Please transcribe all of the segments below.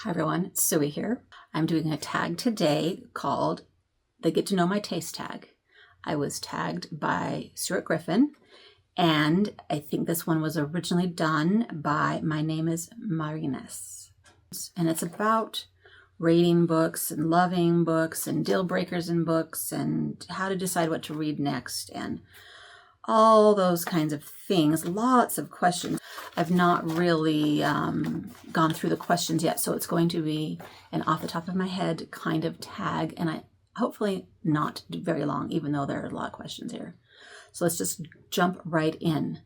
Hi everyone, it's Suey here. I'm doing a tag today called the Get to Know My Taste tag. I was tagged by Stuart Griffin, and I think this one was originally done by My Name is Marines. And it's about rating books and loving books and deal breakers in books and how to decide what to read next and all those kinds of things. Lots of questions. I've not really gone through the questions yet, so it's going to be an off the top of my head kind of tag, and I hopefully not very long, even though there are a lot of questions here. So let's just jump right in.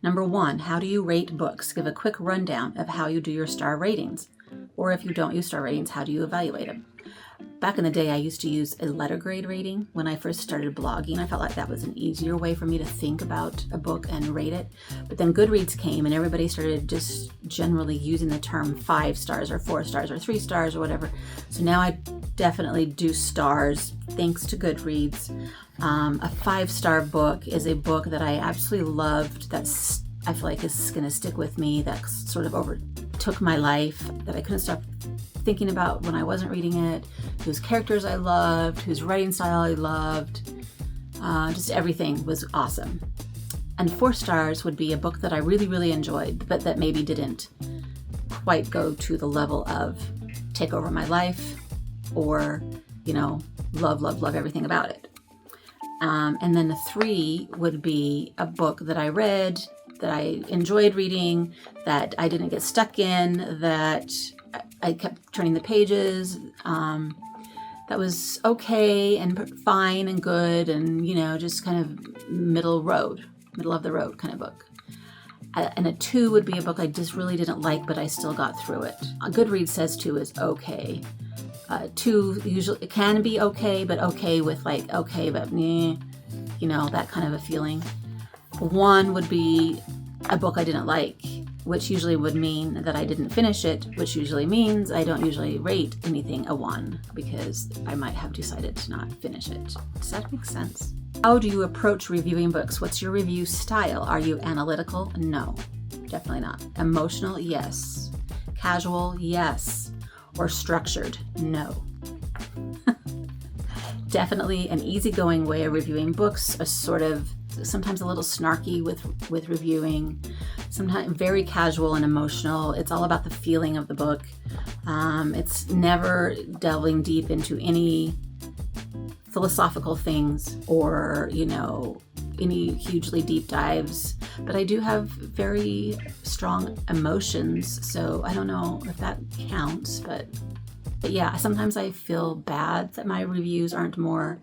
Number 1, how do you rate books? Give a quick rundown of how you do your star ratings. Or if you don't use star ratings, how do you evaluate them? Back in the day, I used to use a letter grade rating. When I first started blogging, I felt like that was an easier way for me to think about a book and rate it. But then Goodreads came and everybody started just generally using the term 5 stars or 4 stars or 3 stars or whatever. So now I definitely do stars thanks to Goodreads. A 5-star book is a book that I absolutely loved, that's I feel like is going to stick with me, that sort of overtook my life, that I couldn't stop thinking about when I wasn't reading it, whose characters I loved, whose writing style I loved. Just everything was awesome. And 4 stars would be a book that I really, really enjoyed, but that maybe didn't quite go to the level of take over my life or, love everything about it. And then the 3 would be a book that I read, that I enjoyed reading, that I didn't get stuck in, that I kept turning the pages, that was okay and fine and good and, just kind of middle of the road kind of book. And a 2 would be a book I just really didn't like, but I still got through it. Goodreads says 2 is okay. 2 usually it can be okay, but okay with like, okay, but that kind of a feeling. 1 would be a book I didn't like, which usually would mean that I didn't finish it, which usually means I don't usually rate anything a 1 because I might have decided to not finish it. Does that make sense? How do you approach reviewing books? What's your review style? Are you analytical? No, definitely not. Emotional? Yes. Casual? Yes. Or structured? No. Definitely an easygoing way of reviewing books, sometimes a little snarky with reviewing, sometimes very casual and emotional. It's all about the feeling of the book. It's never delving deep into any philosophical things or, any hugely deep dives. But I do have very strong emotions, so I don't know if that counts, but yeah, sometimes I feel bad that my reviews aren't more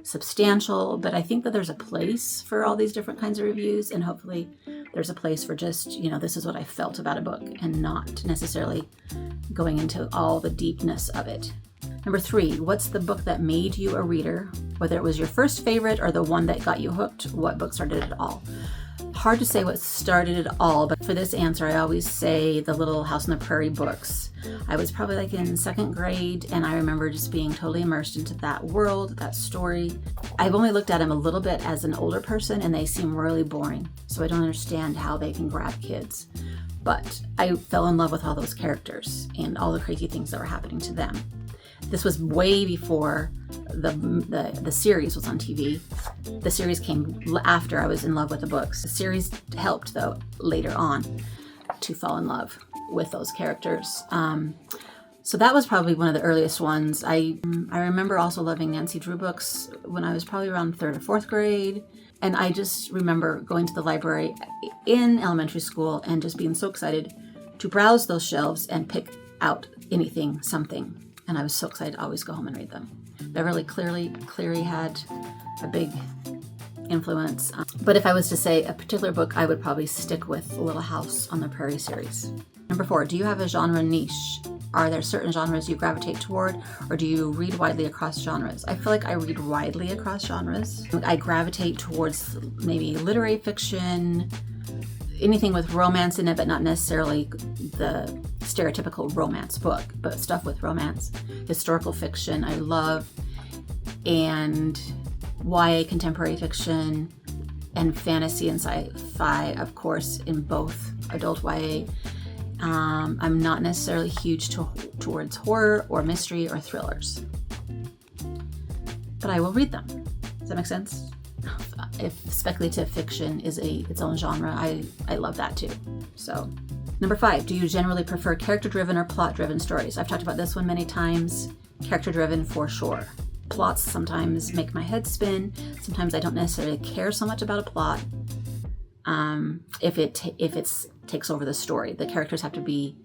substantial, but I think that there's a place for all these different kinds of reviews, and hopefully there's a place for just, this is what I felt about a book and not necessarily going into all the deepness of it. Number 3, what's the book that made you a reader? Whether it was your first favorite or the one that got you hooked, what book started it all? Hard to say what started it all, but for this answer, I always say the Little House on the Prairie books. I was probably like in 2nd grade, and I remember just being totally immersed into that world, that story. I've only looked at them a little bit as an older person, and they seem really boring, so I don't understand how they can grab kids. But I fell in love with all those characters and all the crazy things that were happening to them. This was way before the series was on TV. The series came after I was in love with the books. The series helped, though, later on to fall in love with those characters. So that was probably one of the earliest ones. I remember also loving Nancy Drew books when I was probably around 3rd or 4th grade. And I just remember going to the library in elementary school and just being so excited to browse those shelves and pick out something. And I was so excited to always go home and read them. Beverly Cleary had a big influence. But if I was to say a particular book, I would probably stick with the Little House on the Prairie series. Number 4, do you have a genre niche? Are there certain genres you gravitate toward, or do you read widely across genres? I feel like I read widely across genres. I gravitate towards maybe literary fiction, anything with romance in it, but not necessarily the stereotypical romance book, but stuff with romance. Historical fiction I love, and YA contemporary fiction, and fantasy and sci-fi, of course, in both adult YA. I'm not necessarily huge towards horror or mystery or thrillers, but I will read them. Does that make sense? If speculative fiction is its own genre, I love that too. So, number 5, do you generally prefer character-driven or plot-driven stories? I've talked about this one many times. Character-driven for sure. Plots sometimes make my head spin. Sometimes I don't necessarily care so much about a plot. If it takes over the story, the characters have to be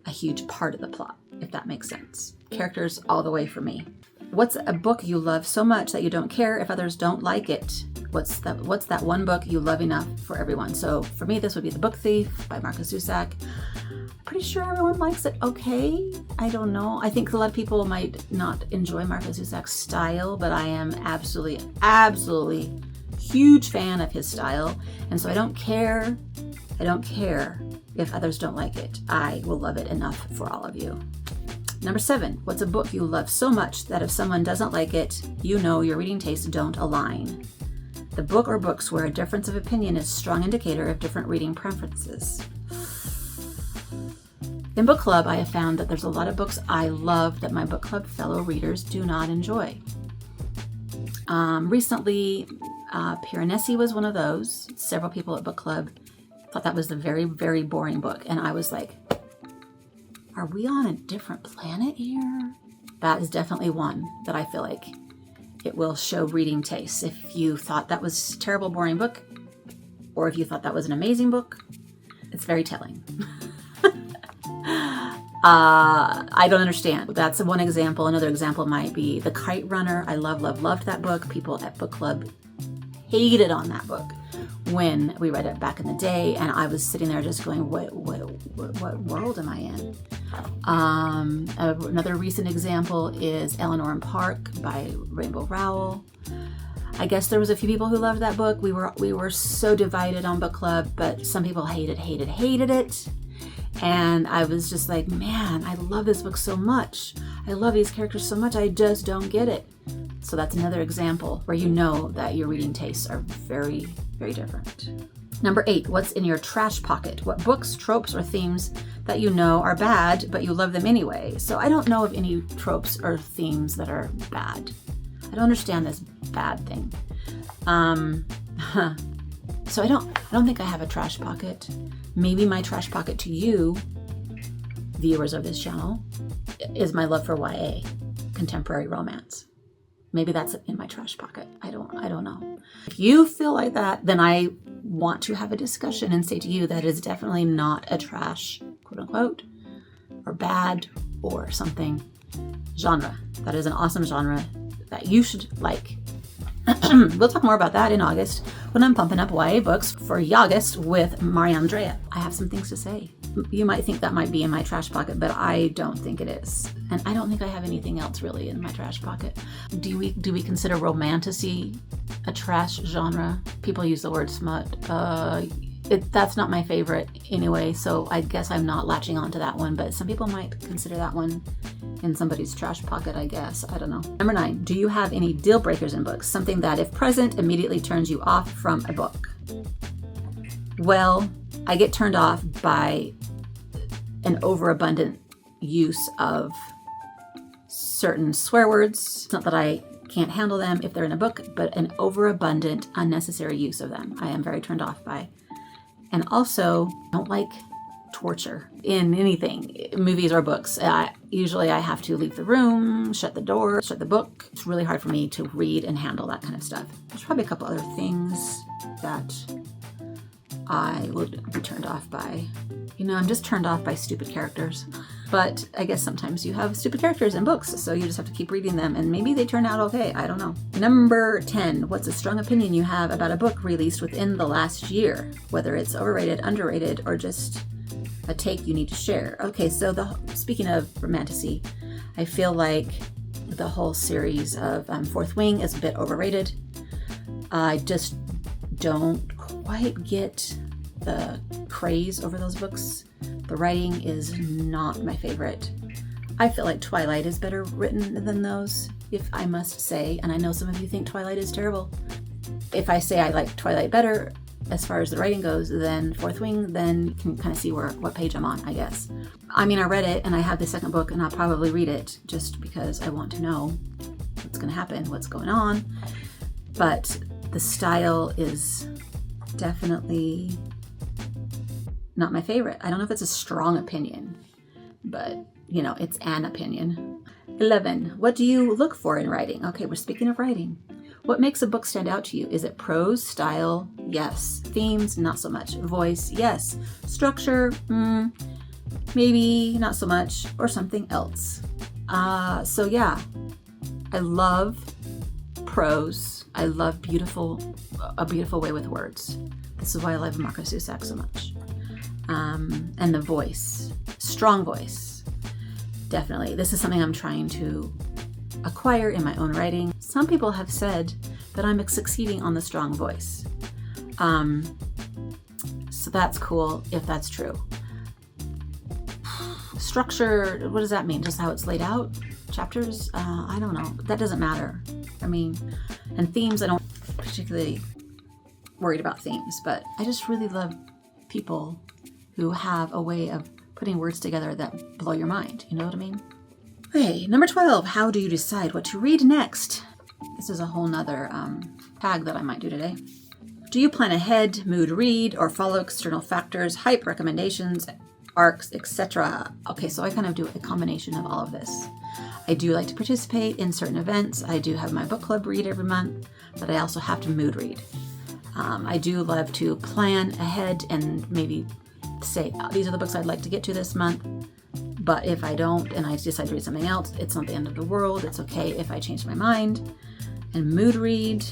a huge part of the plot, if that makes sense. Characters all the way for me. What's a book you love so much that you don't care if others don't like it? What's that one book you love enough for everyone? So for me, this would be The Book Thief by Marcus Zusak. Pretty sure everyone likes it okay. I don't know. I think a lot of people might not enjoy Marcus Zusak's style, but I am absolutely huge fan of his style. And so I don't care if others don't like it. I will love it enough for all of you. Number 7, what's a book you love so much that if someone doesn't like it, you know your reading tastes don't align? The book or books where a difference of opinion is a strong indicator of different reading preferences. In book club, I have found that there's a lot of books I love that my book club fellow readers do not enjoy. Recently, Piranesi was one of those. Several people at book club thought that was a very, very boring book. And I was like, are we on a different planet here? That is definitely one that I feel like it will show reading tastes. If you thought that was a terrible, boring book, or if you thought that was an amazing book, it's very telling. I don't understand. That's one example. Another example might be The Kite Runner. I loved that book. People at book club hated on that book when we read it back in the day, and I was sitting there just going, what world am I in? Another recent example is Eleanor and Park by Rainbow Rowell. I guess there was a few people who loved that book. We were so divided on book club, but some people hated it. And I was just like, man, I love this book so much. I love these characters so much. I just don't get it. So that's another example where you know that your reading tastes are very, very different. Number 8, what's in your trash pocket? What books, tropes, or themes that you know are bad, but you love them anyway? So I don't know of any tropes or themes that are bad. I don't understand this bad thing. So I don't think I have a trash pocket. Maybe my trash pocket to you, viewers of this channel, is my love for YA, contemporary romance. Maybe that's in my trash pocket. I don't know. If you feel like that, then I want to have a discussion and say to you that is definitely not a trash, quote unquote, or bad or something genre. That is an awesome genre that you should like. We'll talk more about that in August when I'm pumping up YA books for August with Mariandrea. I have some things to say. You might think that might be in my trash pocket, but I don't think it is. And I don't think I have anything else really in my trash pocket. Do we consider romantasy a trash genre? People use the word smut. That's not my favorite anyway, so I guess I'm not latching on to that one, but some people might consider that one in somebody's trash pocket, I guess. I don't know. Number 9, do you have any deal breakers in books? Something that, if present, immediately turns you off from a book? Well, I get turned off by an overabundant use of certain swear words. It's not that I can't handle them if they're in a book, but an overabundant, unnecessary use of them I am very turned off by. And also, don't like torture in anything, movies or books. Usually I have to leave the room, shut the door, shut the book. It's really hard for me to read and handle that kind of stuff. There's probably a couple other things that I would be turned off by. I'm just turned off by stupid characters. But I guess sometimes you have stupid characters in books, so you just have to keep reading them, and maybe they turn out okay. I don't know. Number 10, what's a strong opinion you have about a book released within the last year? Whether it's overrated, underrated, or just a take you need to share. Okay, so speaking of romantasy, I feel like the whole series of Fourth Wing is a bit overrated. I just don't quite get the craze over those books. The writing is not my favorite. I feel like Twilight is better written than those, if I must say, and I know some of you think Twilight is terrible. If I say I like Twilight better as far as the writing goes than Fourth Wing, then you can kind of see what page I'm on, I guess. I mean, I read it and I have the second book and I'll probably read it just because I want to know what's going to happen, what's going on. But the style is definitely not my favorite. I don't know if it's a strong opinion, but you know, it's an opinion. 11. What do you look for in writing? Okay, we're speaking of writing. What makes a book stand out to you? Is it prose, style? Yes. Themes? Not so much. Voice? Yes. Structure? Maybe not so much, or something else. So yeah, I love prose. I love a beautiful way with words. This is why I love Marco Cusack so much. And the voice, strong voice, definitely. This is something I'm trying to acquire in my own writing. Some people have said that I'm succeeding on the strong voice. So that's cool if that's true. Structure, what does that mean? Just how it's laid out? Chapters? I don't know. That doesn't matter. I mean, and themes, I don't particularly worried about themes, but I just really love people who have a way of putting words together that blow your mind. You know what I mean? Okay, number 12. How do you decide what to read next? This is a whole nother tag that I might do today. Do you plan ahead, mood read, or follow external factors, hype, recommendations, arcs, etc.? Okay, so I kind of do a combination of all of this. I do like to participate in certain events. I do have my book club read every month, but I also have to mood read. I do love to plan ahead and maybe say, these are the books I'd like to get to this month. But if I don't and I decide to read something else, it's not the end of the world. It's okay if I change my mind. And mood read,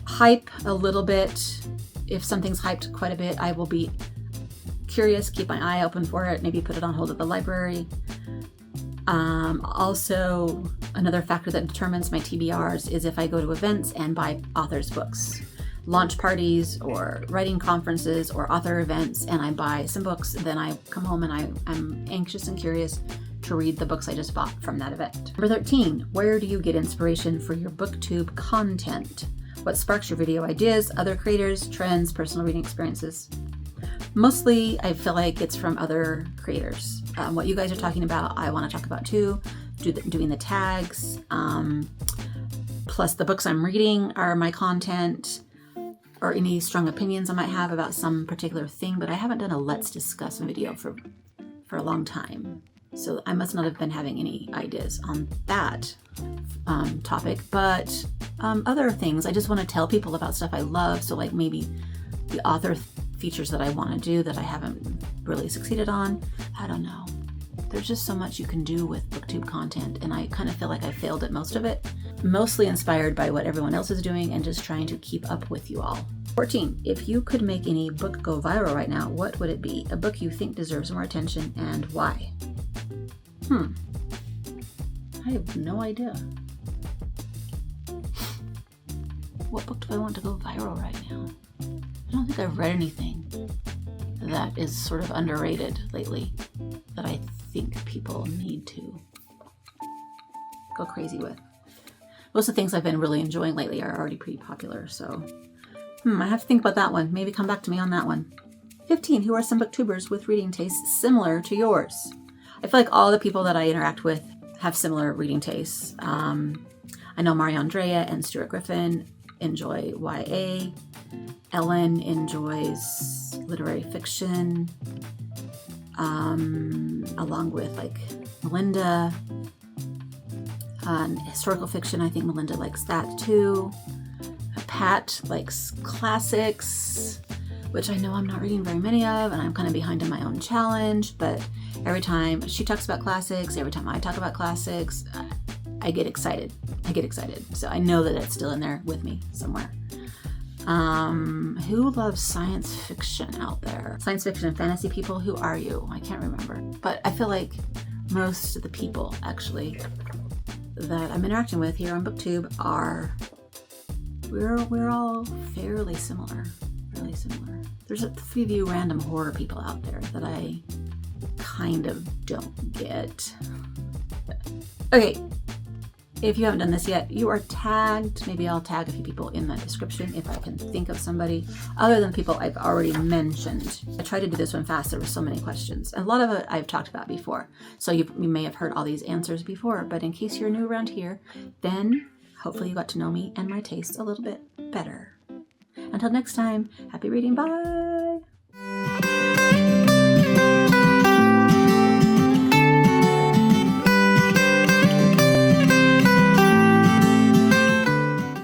hype a little bit. If something's hyped quite a bit, I will be curious, keep my eye open for it, maybe put it on hold at the library. Also, another factor that determines my TBRs is if I go to events and buy authors' books. Launch parties or writing conferences or author events, and I buy some books, then I come home and I'm anxious and curious to read the books I just bought from that event. Number 13, where do you get inspiration for your BookTube content? What sparks your video ideas, other creators, trends, personal reading experiences? Mostly, I feel like it's from other creators. What you guys are talking about, I want to talk about too. Doing the tags, plus the books I'm reading are my content, or any strong opinions I might have about some particular thing, but I haven't done a let's discuss video for a long time. So I must not have been having any ideas on that topic, but other things. I just want to tell people about stuff I love. So like maybe the author features that I want to do that I haven't really succeeded on. I don't know. There's just so much you can do with BookTube content, and I kind of feel like I failed at most of it. Mostly inspired by what everyone else is doing and just trying to keep up with you all. 14. If you could make any book go viral right now, what would it be? A book you think deserves more attention, and why? I have no idea. What book do I want to go viral right now? I don't think I've read anything that is sort of underrated lately that I think people need to go crazy with. Most of the things I've been really enjoying lately are already pretty popular, so I have to think about that one. Maybe come back to me on that one. 15. Who are some booktubers with reading tastes similar to yours? I feel like all the people that I interact with have similar reading tastes. I know Maria Andrea and Stuart Griffin enjoy YA. Ellen enjoys literary fiction, along with like Melinda. Historical fiction, I think Melinda likes that too. Pat likes classics, which I know I'm not reading very many of, and I'm kind of behind in my own challenge, but every time she talks about classics, every time I talk about classics, I get excited. So I know that it's still in there with me somewhere. Who loves science fiction out there? Science fiction and fantasy people, who are you? I can't remember. But I feel like most of the people, actually, that I'm interacting with here on BookTube we're all fairly similar. Really similar. There's a few random horror people out there that I kind of don't get. Okay. If you haven't done this yet, you are tagged. Maybe I'll tag a few people in the description if I can think of somebody other than people I've already mentioned. I tried to do this one fast. There were so many questions. A lot of it I've talked about before. So you may have heard all these answers before, but in case you're new around here, then hopefully you got to know me and my taste a little bit better. Until next time, happy reading. Bye.